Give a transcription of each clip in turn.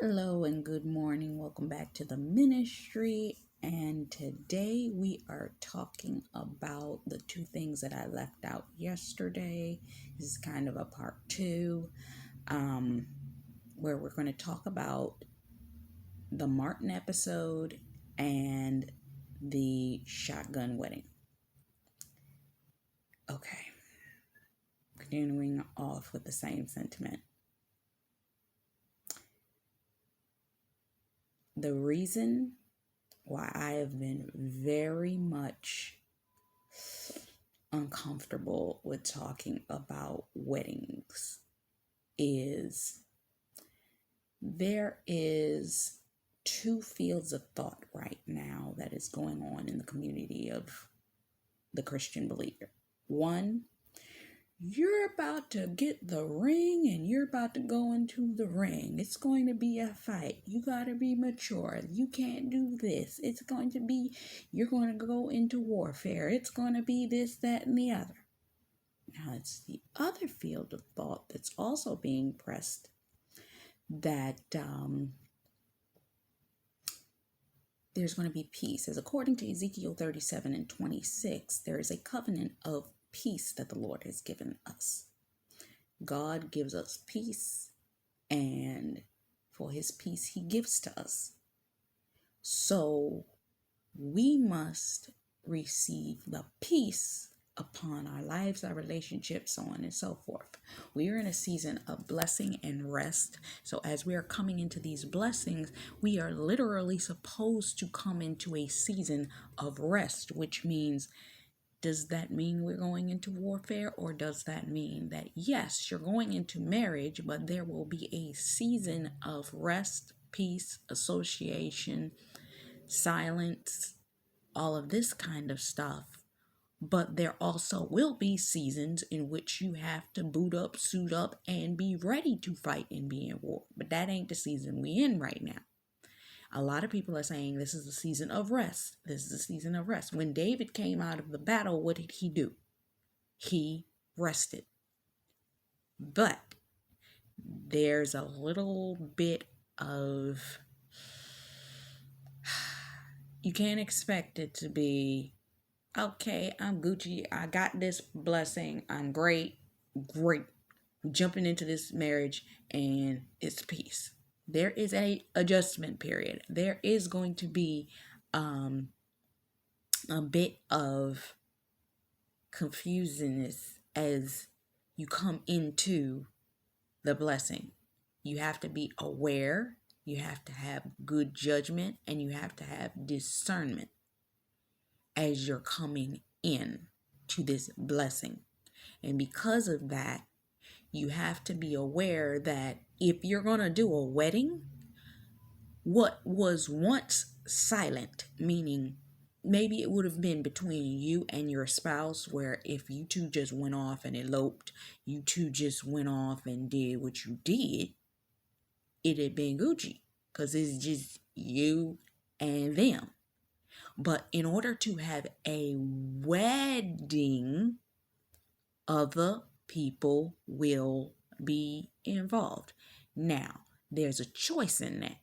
Hello and good morning. Welcome back to the ministry. And today we are talking about the two things that I left out yesterday. This is kind of a part two, um, where we're going to talk about the Martin episode and the shotgun wedding. Okay, continuing off with the same sentiment. The reason why I have been very much uncomfortable with talking about weddings is there is two fields of thought right now that is going on in the community of the Christian believer. One, you're about to get the ring and you're about to go into the ring. It's going to be a fight. You got to be mature. You can't do this. It's going to be, you're going to go into warfare. It's going to be this, that, and the other. Now, it's the other field of thought that's also being pressed that there's going to be peace. As according to Ezekiel 37:26, there is a covenant of peace that the Lord has given us. God gives us peace, and for his peace, he gives to us. So we must receive the peace upon our lives, our relationships, so on and so forth. We are in a season of blessing and rest. So as we are coming into these blessings, we are literally supposed to come into a season of rest, which means, does that mean we're going into warfare, or does that mean that yes, you're going into marriage, but there will be a season of rest, peace, association, silence, all of this kind of stuff? But there also will be seasons in which you have to boot up, suit up, and be ready to fight and be in war. But that ain't the season we in right now. A lot of people are saying this is the season of rest. This is the season of rest. When David came out of the battle, what did he do? He rested. But there's a little bit of, you can't expect it to be, okay, I'm Gucci. I got this blessing. I'm great. Great. We're jumping into this marriage and it's peace. There is a adjustment period. There is going to be a bit of confusingness as you come into the blessing. You have to be aware, you have to have good judgment, and you have to have discernment as you're coming in to this blessing. And because of that, you have to be aware that if you're going to do a wedding, what was once silent, meaning maybe it would have been between you and your spouse, where if you two just went off and eloped, you two just went off and did what you did, it had been Gucci, because it's just you and them. But in order to have a wedding, other people will be involved. Now, there's a choice in that.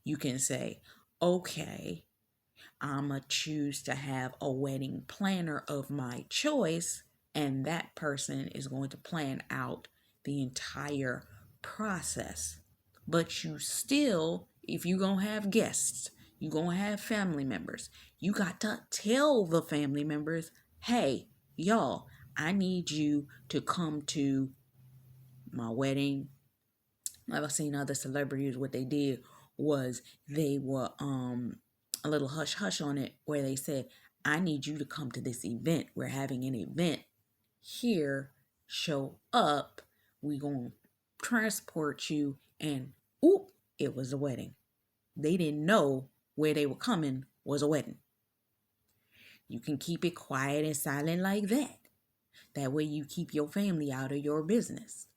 You can say, okay, I'm going to choose to have a wedding planner of my choice, and that person is going to plan out the entire process. But you still, if you're going to have guests, you're going to have family members, you got to tell the family members, hey, y'all, I need you to come to my wedding. I've seen other celebrities, what they did was they were a little hush hush on it, where they said, I need you to come to this event. We're having an event here. Show up. We're going to transport you. And oop, it was a wedding. They didn't know where they were coming was a wedding. You can keep it quiet and silent like that. That way you keep your family out of your business.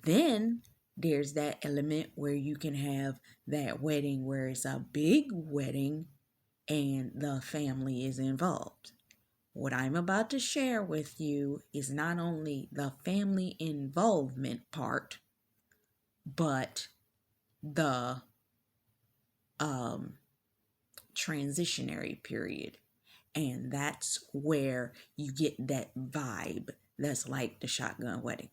Then there's that element where you can have that wedding where it's a big wedding and the family is involved. What I'm about to share with you is not only the family involvement part, but the transitionary period. And that's where you get that vibe that's like the Shotgun Wedding.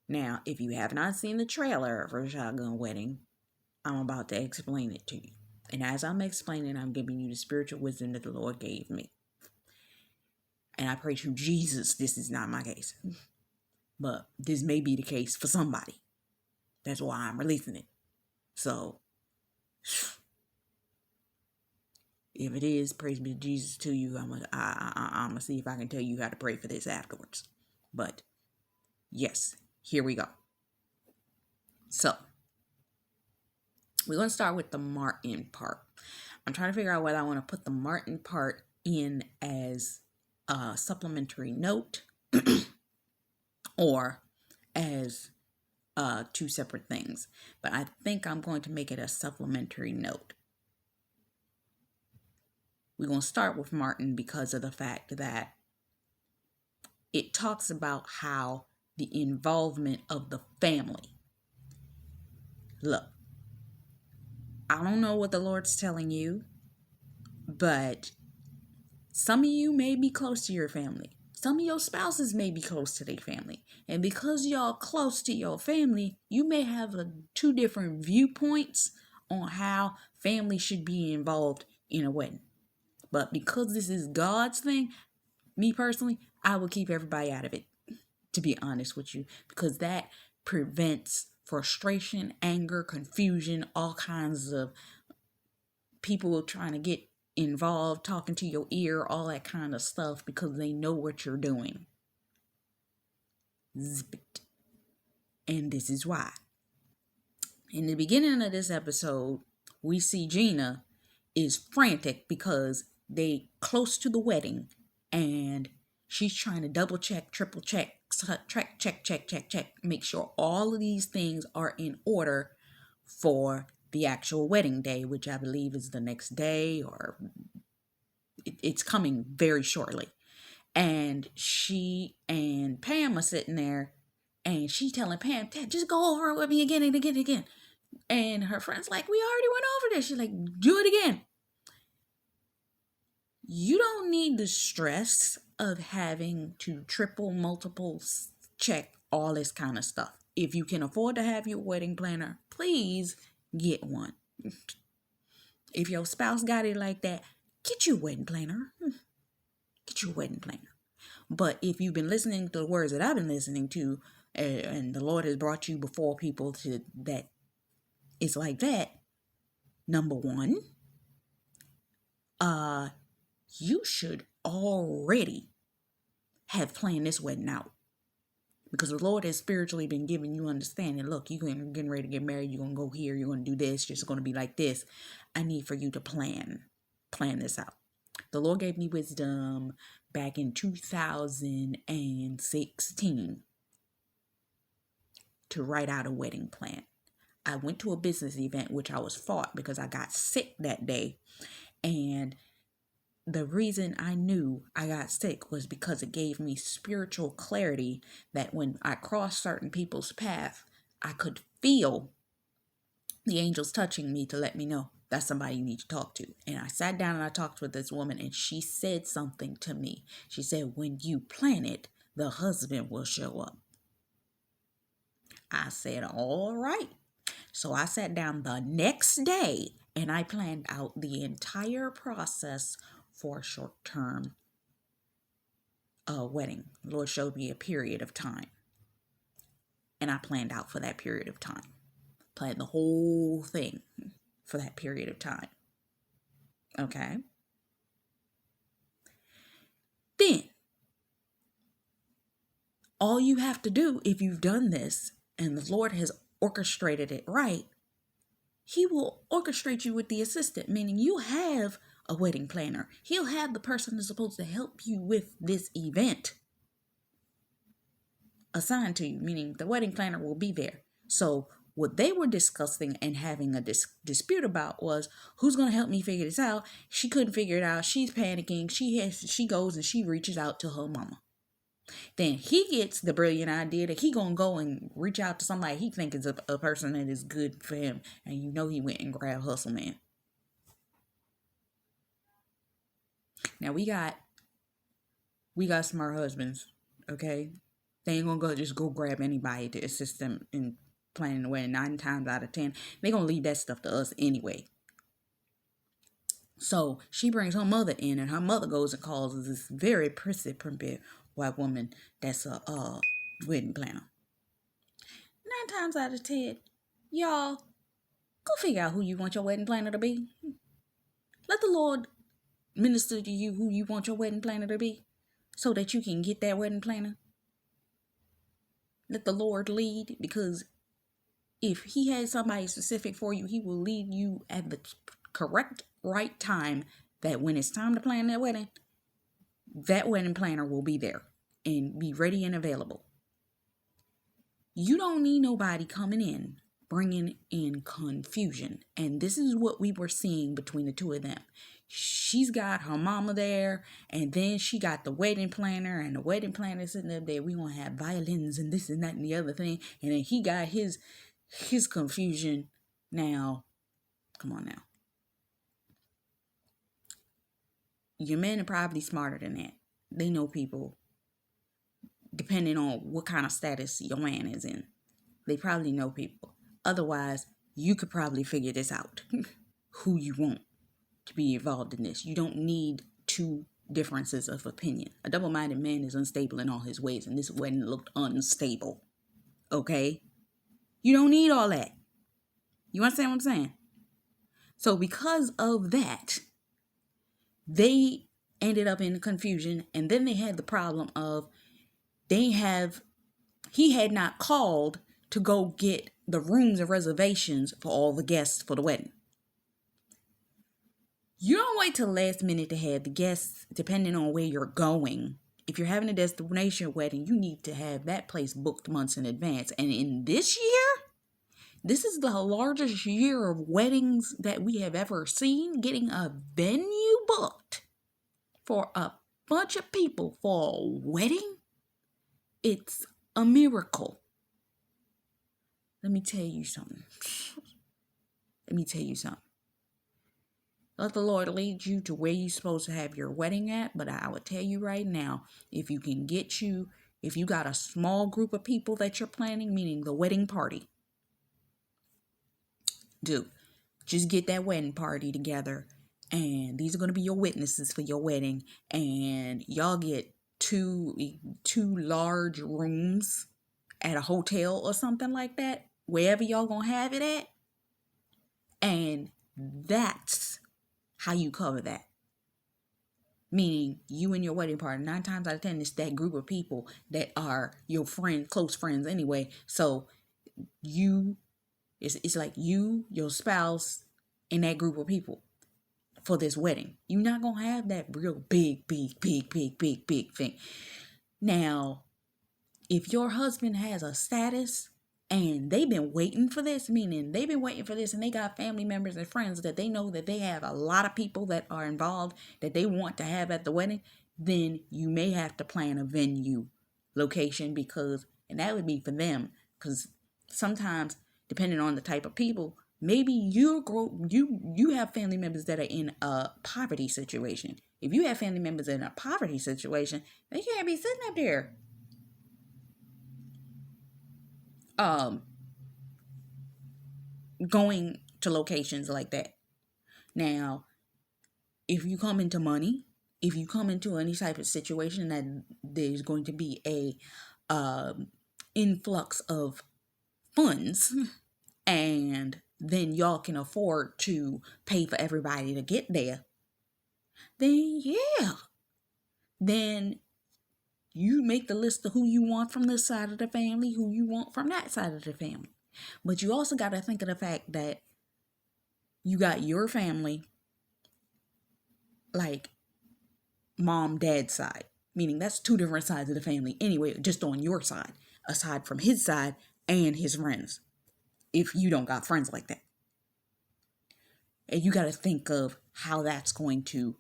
Now, if you have not seen the trailer for Shotgun Wedding, I'm about to explain it to you. And as I'm explaining, I'm giving you the spiritual wisdom that the Lord gave me. And I pray to Jesus, this is not my case. But this may be the case for somebody. That's why I'm releasing it. So, if it is, praise be to Jesus to you. I'm gonna see if I can tell you how to pray for this afterwards. But yes, here we go. So we're gonna start with the Martin part. I'm trying to figure out whether I want to put the Martin part in as a supplementary note or as two separate things. But I think I'm going to make it a supplementary note. We're going to start with Martin because of the fact that it talks about how the involvement of the family. Look, I don't know what the Lord's telling you, but some of you may be close to your family. Some of your spouses may be close to their family. And because y'all close to your family, you may have two different viewpoints on how family should be involved in a wedding. But because this is God's thing, me personally, I will keep everybody out of it, to be honest with you, because that prevents frustration, anger, confusion, all kinds of people trying to get involved, talking to your ear, all that kind of stuff, because they know what you're doing. Zip it. And this is why. In the beginning of this episode, we see Gina is frantic because they close to the wedding and she's trying to double check, triple check, check, make sure all of these things are in order for the actual wedding day, which I believe is the next day, or it's coming very shortly. And she and Pam are sitting there and she's telling Pam, just go over it with me again and again and again. And her friend's like, we already went over this. She's like, do it again. You don't need the stress of having to triple, multiple check all this kind of stuff. If you can afford to have your wedding planner, please get one. If your spouse got it like that, get your wedding planner. Get your wedding planner. But if you've been listening to the words that I've been listening to, and the Lord has brought you before people to that it's like that, number one, you should already have planned this wedding out. Because the Lord has spiritually been giving you understanding. Look, you're getting ready to get married. You're going to go here. You're going to do this. It's going to be like this. I need for you to plan this out. The Lord gave me wisdom back in 2016 to write out a wedding plan. I went to a business event, which I was fought because I got sick that day. And the reason I knew I got sick was because it gave me spiritual clarity that when I crossed certain people's path, I could feel the angels touching me to let me know that's somebody you need to talk to. And I sat down and I talked with this woman and she said something to me. She said, when you plan it, the husband will show up. I said, all right. So I sat down the next day and I planned out the entire process for a short-term wedding. The Lord showed me a period of time. And I planned out for that period of time. Planned the whole thing for that period of time. Okay? Then, all you have to do if you've done this and the Lord has orchestrated it right, He will orchestrate you with the assistant, meaning you have a wedding planner. He'll have the person that's supposed to help you with this event assigned to you, meaning the wedding planner will be there. So what they were discussing and having a dispute about was, who's going to help me figure this out? She couldn't figure it out. She's panicking. She goes and she reaches out to her mama. Then he gets the brilliant idea that he gonna go and reach out to somebody he think is a person that is good for him. And you know he went and grabbed Hustle Man. Now we got smart husbands, okay? They ain't gonna just go grab anybody to assist them in planning the wedding. 9 times out of 10, they gonna leave that stuff to us anyway. So she brings her mother in, and her mother goes and calls this very prissy, primpy white woman that's a wedding planner. 9 times out of 10, y'all go figure out who you want your wedding planner to be. Let the Lord minister to you who you want your wedding planner to be, so that you can get that wedding planner. Let the Lord lead, because if he has somebody specific for you, he will lead you at the correct right time, that when it's time to plan that wedding planner will be there and be ready and available. You don't need nobody coming in bringing in confusion. And this is what we were seeing between the two of them. She's got her mama there, and then she got the wedding planner, and the wedding planner sitting up there. We gonna have violins and this and that and the other thing. And then he got his confusion. Now, come on now. Your men are probably smarter than that. They know people, depending on what kind of status your man is in. They probably know people. Otherwise, you could probably figure this out. Who you want to be involved in this. You don't need two differences of opinion. A double-minded man is unstable in all his ways, and this wedding looked unstable. Okay? You don't need all that. You understand what I'm saying? So because of that, they ended up in confusion, and then they had the problem of he had not called to go get the rooms and reservations for all the guests for the wedding. You don't wait till the last minute to have the guests, depending on where you're going. If you're having a destination wedding, you need to have that place booked months in advance. And in this year, this is the largest year of weddings that we have ever seen. Getting a venue booked for a bunch of people for a wedding, it's a miracle. Let me tell you something. Let the Lord lead you to where you're supposed to have your wedding at. But I would tell you right now, if you got a small group of people that you're planning, meaning the wedding party, just get that wedding party together. And these are going to be your witnesses for your wedding. And y'all get two large rooms at a hotel or something like that, wherever y'all going to have it at. And that's how you cover that. Meaning you and your wedding partner, 9 times out of 10, it's that group of people that are your close friends anyway. So it's like you, your spouse, and that group of people for this wedding. You're not going to have that real big thing. Now, if your husband has a status and they've been waiting for this, and they got family members and friends that they know that they have a lot of people that are involved that they want to have at the wedding, then you may have to plan a venue location, and that would be for them, because sometimes, depending on the type of people, maybe you have family members that are in a poverty situation. If you have family members in a poverty situation, they can't be sitting up there going to locations like that. Now, if you come into money, if you come into any type of situation that there's going to be a influx of funds, and then y'all can afford to pay for everybody to get there, then you make the list of who you want from this side of the family, who you want from that side of the family. But you also got to think of the fact that you got your family, like mom, dad's side, meaning that's 2 different sides of the family anyway, just on your side, aside from his side and his friends, if you don't got friends like that. And you got to think of how that's going to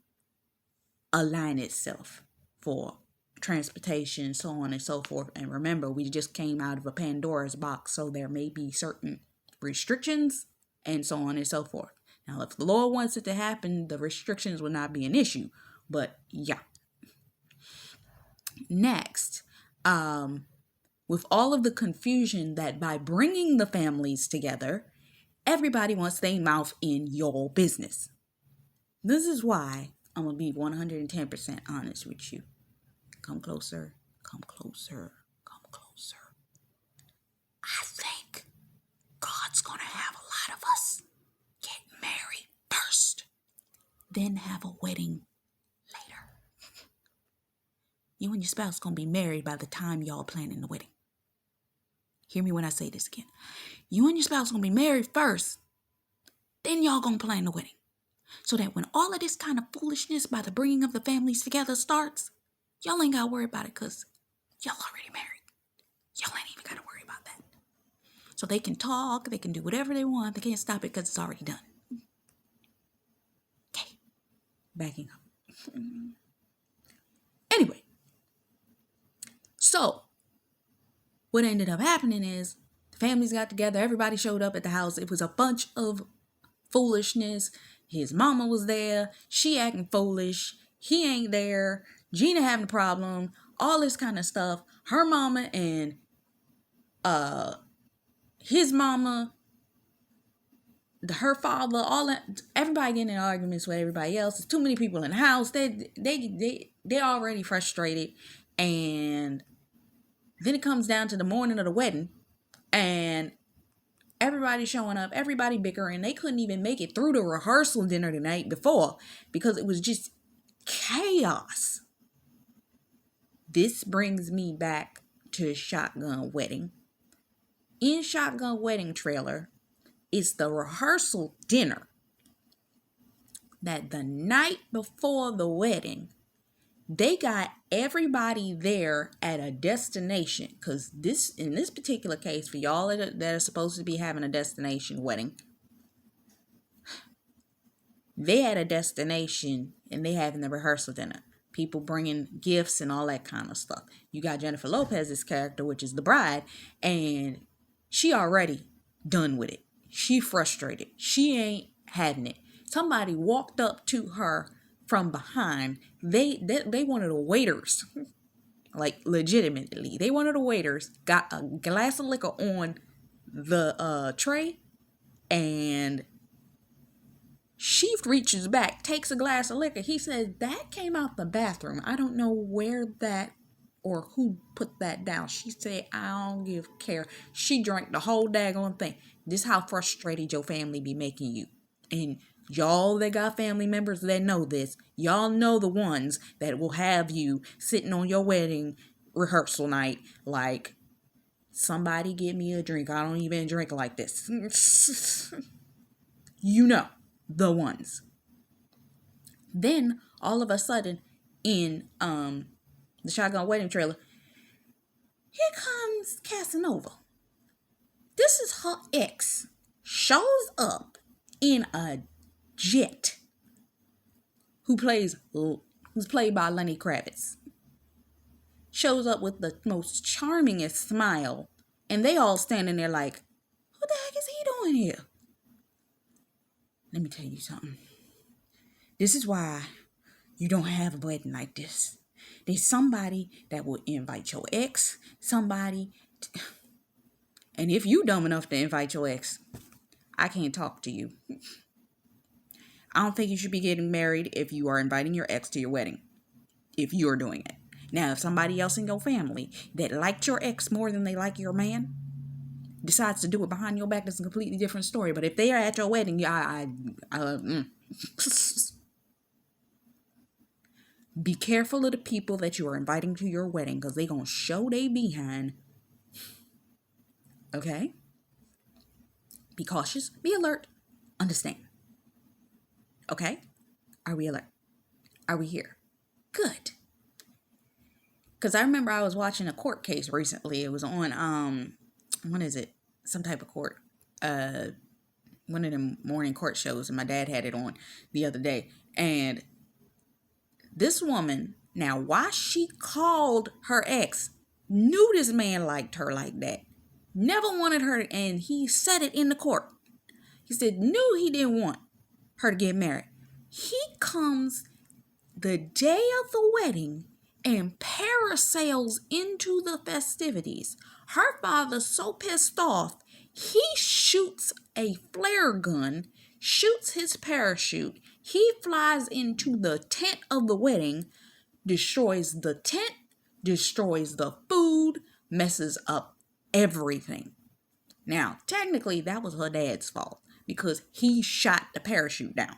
align itself for transportation, so on and so forth. And remember, we just came out of a Pandora's box, so there may be certain restrictions and so on and so forth. Now, if the Lord wants it to happen, the restrictions will not be an issue. But yeah. Next, with all of the confusion that by bringing the families together, everybody wants their mouth in your business. This is why I'm going to be 110% honest with you. Come closer, come closer, come closer. I think God's going to have a lot of us get married first, then have a wedding later. You and your spouse going to be married by the time y'all planning the wedding. Hear me when I say this again. You and your spouse going to be married first, then y'all going to plan the wedding. So that when all of this kind of foolishness by the bringing of the families together starts, y'all ain't got to worry about it because y'all already married. Y'all ain't even got to worry about that. So they can talk, they can do whatever they want. They can't stop it because it's already done. Okay, backing up. Anyway, so what ended up happening is the families got together. Everybody showed up at the house. It was a bunch of foolishness. His mama was there. She acting foolish. He ain't there. Gina having a problem. All this kind of stuff. Her mama and his mama, her father, all that. Everybody getting in arguments with everybody else. There's too many people in the house. They're already frustrated. And then it comes down to the morning of the wedding. And everybody showing up, everybody bickering. They couldn't even make it through the rehearsal dinner the night before because it was just chaos. This brings me back to Shotgun Wedding. In Shotgun Wedding trailer, it's the rehearsal dinner that the night before the wedding, they got everybody there at a destination. Because in this particular case, for y'all that are supposed to be having a destination wedding, they had a destination and they having the rehearsal dinner. People bringing gifts and all that kind of stuff. You got Jennifer Lopez's character, which is the bride, and she already done with it. She frustrated. She ain't having it. Somebody walked up to her from behind. They one of the waiters, like legitimately, they one of the waiters got a glass of liquor on the tray, and she reaches back, takes a glass of liquor. He says that came out the bathroom. I don't know where that or who put that down. She said, I don't give care. She drank the whole daggone thing. This how frustrated your family be making you. And y'all that got family members that know this, y'all know the ones that will have you sitting on your wedding rehearsal night like, somebody give me a drink. I don't even drink like this. You know, the ones. Then, all of a sudden, in the Shotgun Wedding trailer, here comes Casanova. This is her ex. Shows up in a jet. Who's played by Lenny Kravitz. Shows up with the most charmingest smile. And they all standing there like, what the heck is he doing here? Let me tell you something. This is why you don't have a wedding like this. There's somebody that will invite your ex. And if you dumb enough to invite your ex, I can't talk to you. I don't think you should be getting married if you are inviting your ex to your wedding. If you're doing it. Now, if somebody else in your family that liked your ex more than they like your man decides to do it behind your back, that's a completely different story. But if they are at your wedding, be careful of the people that you are inviting to your wedding because they going to show they behind. Okay? Be cautious. Be alert. Understand. Okay? Are we alert? Are we here? Good. Because I remember I was watching a court case recently. It was on, what is it? Some type of court. One of them morning court shows, and my dad had it on the other day. And this woman Now, why she called her ex, knew this man liked her like that, never wanted her, and he said it in the court. He said, knew he didn't want her to get married. He comes the day of the wedding and parasails into the festivities. Her father's so pissed off, he shoots a flare gun, shoots his parachute. He flies into the tent of the wedding, destroys the tent, destroys the food, messes up everything. Now, technically, that was her dad's fault because he shot the parachute down.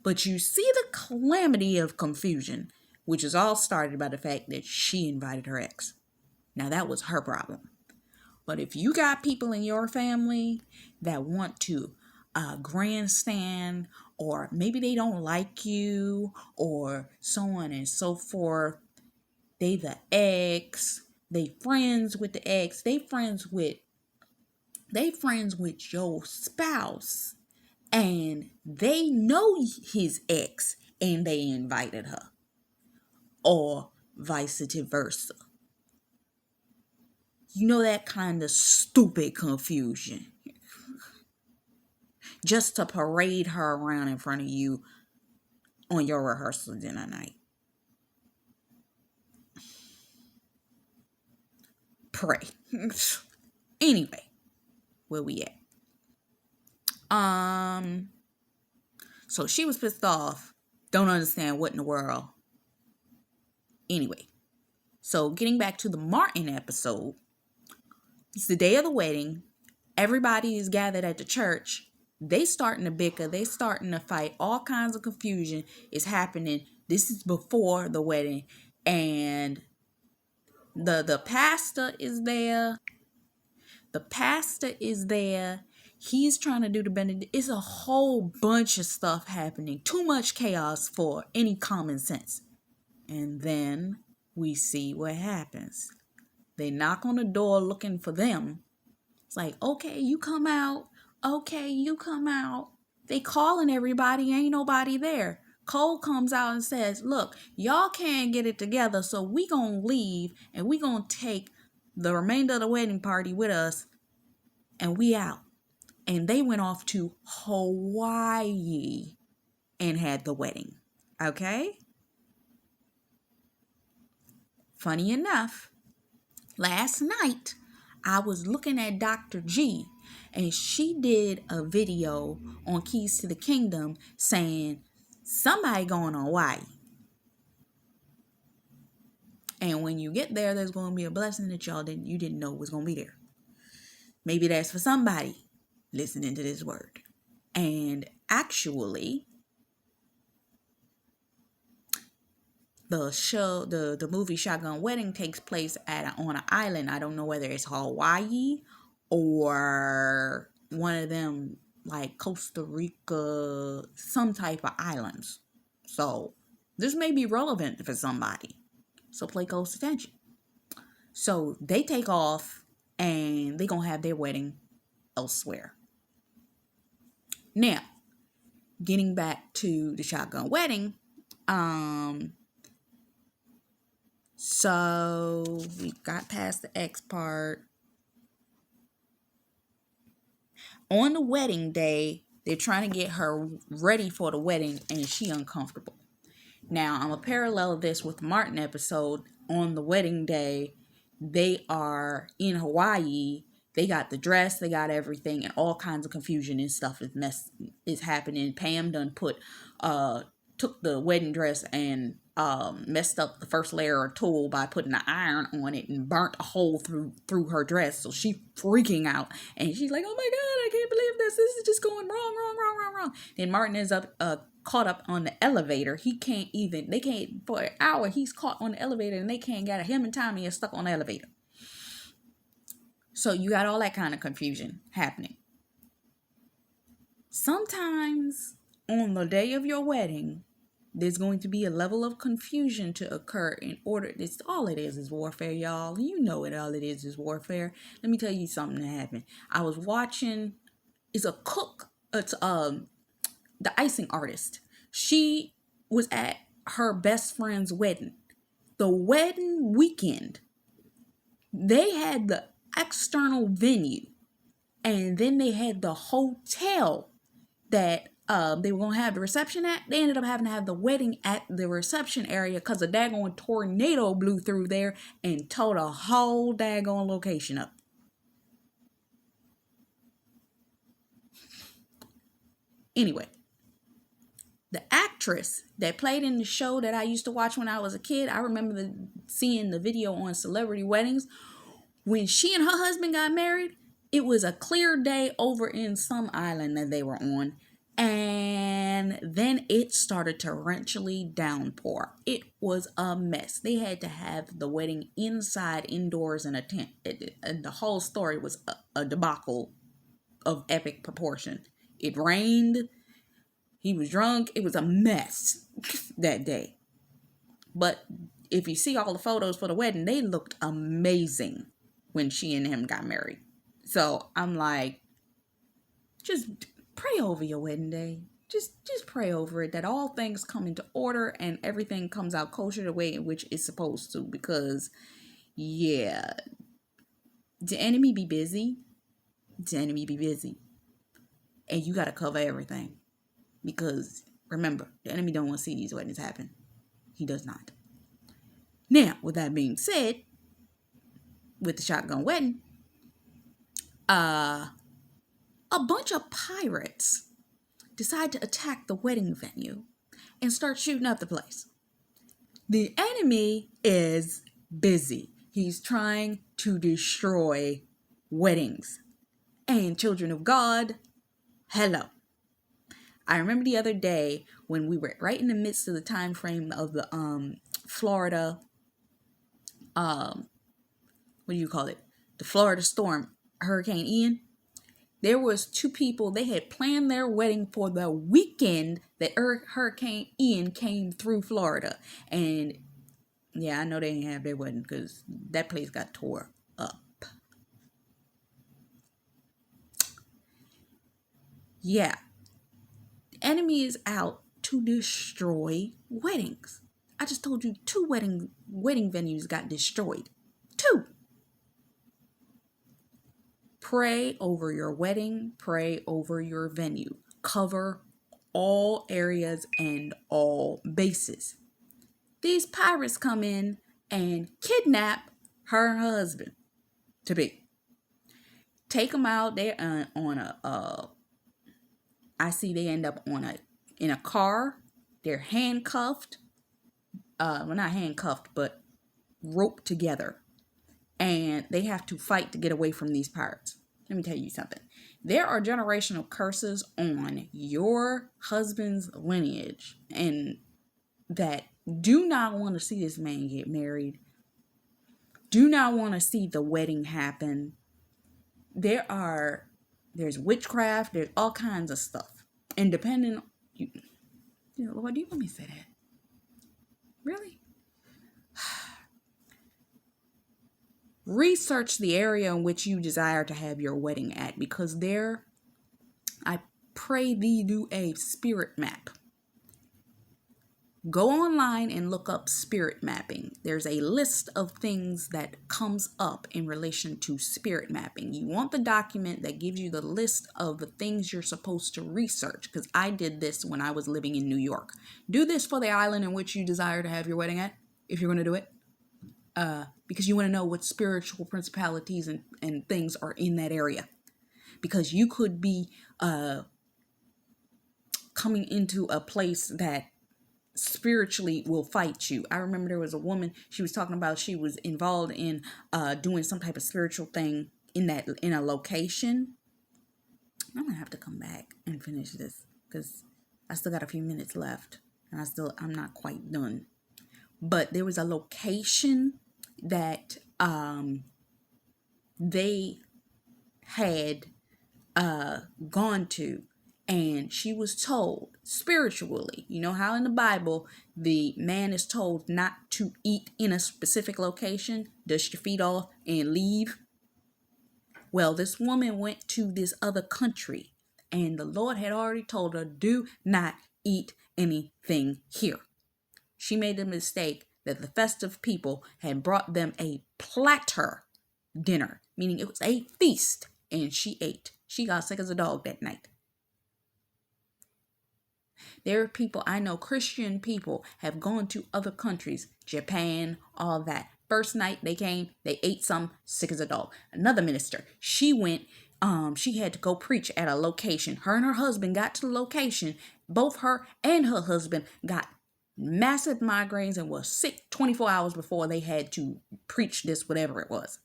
But you see the calamity of confusion, which is all started by the fact that she invited her ex. Now, that was her problem. But if you got people in your family that want to grandstand, or maybe they don't like you, or so on and so forth, they the ex, they friends with the ex, they friends with your spouse, and they know his ex and they invited her, or vice versa. You know, that kind of stupid confusion. Just to parade her around in front of you on your rehearsal dinner night. Pray. Anyway, where we at? So she was pissed off. Don't understand what in the world. Anyway, so getting back to the Martin episode, it's the day of the wedding. Everybody is gathered at the church. They starting to bicker. They starting to fight. All kinds of confusion is happening. This is before the wedding. And the pastor is there. The pastor is there. He's trying to do the benedict. It's a whole bunch of stuff happening. Too much chaos for any common sense. And then we see what happens. They knock on the door looking for them. It's like, okay, you come out. Okay, you come out. They calling everybody. Ain't nobody there. Cole comes out and says, look, y'all can't get it together, so we gonna leave and we gonna take the remainder of the wedding party with us and we out. And they went off to Hawaii and had the wedding. Okay? Funny enough, last night I was looking at Dr. G, and she did a video on Keys to the Kingdom saying somebody going on Hawaii. And when you get there, there's going to be a blessing that you didn't know was going to be there. Maybe that's for somebody listening to this word. And actually, the movie Shotgun Wedding takes place on an island. I don't know whether it's Hawaii or one of them like Costa Rica, some type of islands. So this may be relevant for somebody. So play close attention. So they take off and they're going to have their wedding elsewhere. Now, getting back to the Shotgun Wedding, so we got past the X part. On the wedding day, they're trying to get her ready for the wedding and she uncomfortable. Now, I'm going to parallel this with the Martin episode. On the wedding day, they are in Hawaii. They got the dress, they got everything, and all kinds of confusion and stuff is happening. Pam done took the wedding dress and messed up the first layer of tulle by putting an iron on it and burnt a hole through her dress. So she freaking out and she's like, oh my God, I can't believe this. This is just going wrong. Then Martin is caught up on the elevator. They can't, for an hour, he's caught on the elevator and they can't get him and Tommy are stuck on the elevator. So you got all that kind of confusion happening. Sometimes on the day of your wedding, there's going to be a level of confusion to occur in order. It's all it is warfare, y'all. You know it. All it is warfare. Let me tell you something that happened. I was watching. It's a cook. It's the icing artist. She was at her best friend's wedding. The wedding weekend, they had the external venue, and then they had the hotel that they were going to have the reception at. They ended up having to have the wedding at the reception area because a daggone tornado blew through there and tore the whole daggone location up. Anyway, the actress that played in the show that I used to watch when I was a kid, I remember seeing the video on Celebrity Weddings. When she and her husband got married, it was a clear day over in some island that they were on. And then it started to torrentially downpour. It was a mess. They had to have the wedding inside, indoors, in a tent. And the whole story was a debacle of epic proportion. It rained. He was drunk. It was a mess that day. But if you see all the photos for the wedding, they looked amazing when she and him got married. So I'm like, just pray over your wedding day. Just pray over it, that all things come into order and everything comes out kosher the way in which it's supposed to. Because, yeah, the enemy be busy. The enemy be busy. And you got to cover everything. Because, remember, the enemy don't want to see these weddings happen. He does not. Now, with that being said, with the shotgun wedding, a bunch of pirates decide to attack the wedding venue and start shooting up the place. The enemy is busy. He's trying to destroy weddings. And children of God, hello. I remember the other day when we were right in the midst of the time frame of the Florida, what do you call it? The Florida storm, Hurricane Ian. There was two people, they had planned their wedding for the weekend that Hurricane Ian came through Florida. And yeah, I know they didn't have their wedding because that place got tore up. Yeah. The enemy is out to destroy weddings. I just told you 2 wedding venues got destroyed. 2. Pray over your wedding. Pray over your venue. Cover all areas and all bases. These pirates come in and kidnap her husband to be. Take them out. They're on a. I see they end up in a car. They're handcuffed. Well, not handcuffed, but roped together. And they have to fight to get away from these pirates. Let me tell you something. There are generational curses on your husband's lineage, and that do not want to see this man get married. Do not want to see the wedding happen. There's witchcraft. There's all kinds of stuff. And depending, Lord, do you want me to say that? Really? Research the area in which you desire to have your wedding at, because there, I pray thee do a spirit map. Go online and look up spirit mapping. There's a list of things that comes up in relation to spirit mapping. You want the document that gives you the list of the things you're supposed to research, because I did this when I was living in New York. Do this for the island in which you desire to have your wedding at, if you're going to do it. Because you want to know what spiritual principalities and things are in that area. Because you could be coming into a place that spiritually will fight you. I remember there was a woman, she was talking about she was involved in doing some type of spiritual thing in a location. I'm going to have to come back and finish this because I still got a few minutes left and I'm not quite done. But there was a location that they had gone to, and she was told spiritually, you know how in the Bible the man is told not to eat in a specific location, dust your feet off and leave. Well, this woman went to this other country and the Lord had already told her, do not eat anything here. She made the mistake that the festive people had brought them a platter dinner, meaning it was a feast, and she ate. She got sick as a dog that night. There are people I know, Christian people, have gone to other countries, Japan, all that. First night they came, they ate some, sick as a dog. Another minister, she went, she had to go preach at a location. Her and her husband got to the location. Both her and her husband got massive migraines and was sick 24 hours before they had to preach this, whatever it was.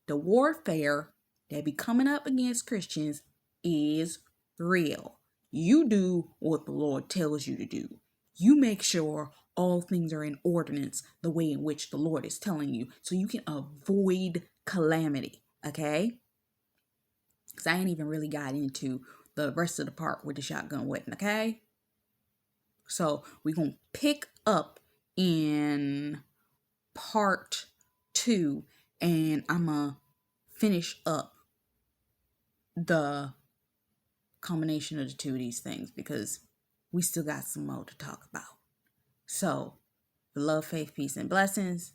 The warfare that be coming up against Christians is real. You do what the Lord tells you to do. You make sure all things are in ordinance the way in which the Lord is telling you so you can avoid calamity, okay? Because I ain't even really got into the rest of the part with the shotgun wedding, okay? So we're going to pick up in part 2, and I'm going to finish up the combination of the two of these things because we still got some more to talk about. So, love, faith, peace, and blessings.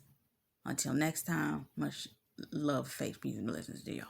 Until next time, much love, faith, peace, and blessings to y'all.